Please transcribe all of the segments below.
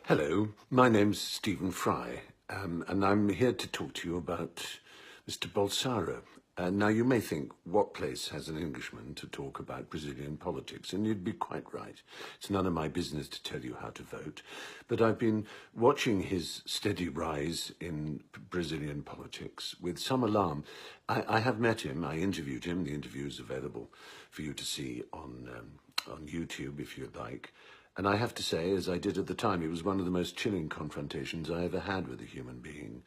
Hello, my name's Stephen Fry, and I'm here to talk to you about Mr. Bolsonaro. Now, you may think, what place has an Englishman to talk about Brazilian politics? And you'd be quite right. It's none of my business to tell you how to vote. But I've been watching his steady rise in Brazilian politics with some alarm. I have met him, I interviewed him. The interview is available for you to see on YouTube if you'd like. And I have to say, as I did at the time, it was one of the most chilling confrontations I ever had with a human being.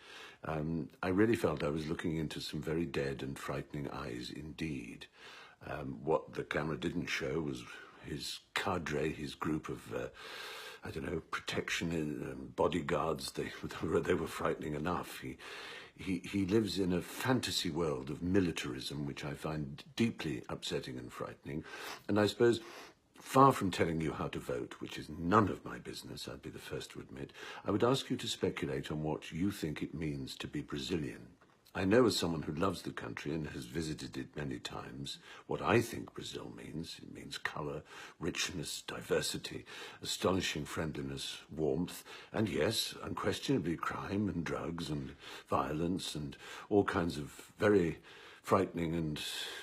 I really felt I was looking into some very dead and frightening eyes indeed. What the camera didn't show was his cadre, his group of, I don't know, protection bodyguards. They were frightening enough. He lives in a fantasy world of militarism, which I find deeply upsetting and frightening. And I suppose, far from telling you how to vote, which is none of my business, I'd be the first to admit, I would ask you to speculate on what you think it means to be Brazilian. I know, as someone who loves the country and has visited it many times, what I think Brazil means. It means colour, richness, diversity, astonishing friendliness, warmth, and yes, unquestionably crime and drugs and violence and all kinds of very frightening and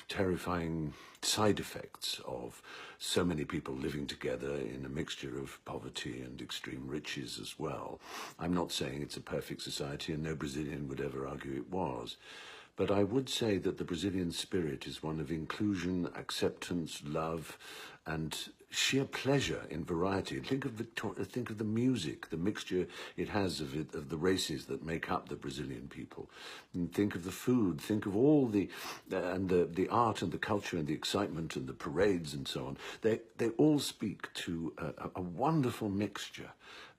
terrifying side effects of so many people living together in a mixture of poverty and extreme riches as well. I'm not saying it's a perfect society, and no Brazilian would ever argue it was. But I would say that the Brazilian spirit is one of inclusion, acceptance, love, and sheer pleasure in variety. Think of the music, the mixture it has of the races that make up the Brazilian people. And think of the food. Think of all the art and the culture and the excitement and the parades and so on. They all speak to a wonderful mixture.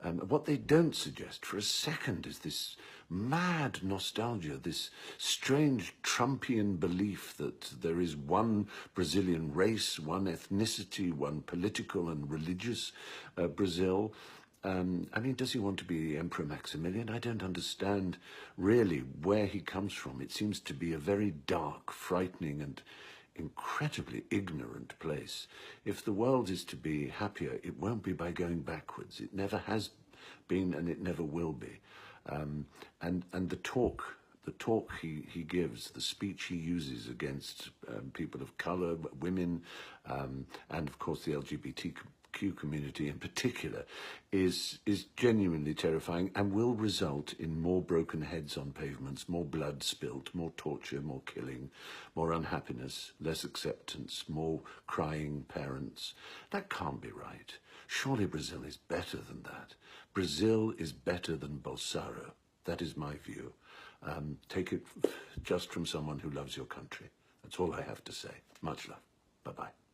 What they don't suggest for a second is this mad nostalgia, this strange Trumpian belief that there is one Brazilian race, one ethnicity, one political and religious Brazil. I mean, does he want to be Emperor Maximilian? I don't understand really where he comes from. It seems to be a very dark, frightening and incredibly ignorant place. If the world is to be happier, it won't be by going backwards. It never has been, and it never will be. And the talk he gives, the speech he uses against people of colour, women, and of course the LGBTQ community in particular, is genuinely terrifying and will result in more broken heads on pavements, more blood spilt, more torture, more killing, more unhappiness, less acceptance, more crying parents. That can't be right. Surely Brazil is better than that. Brazil is better than Bolsonaro. That is my view. Take it just from someone who loves your country. That's all I have to say. Much love. Bye-bye.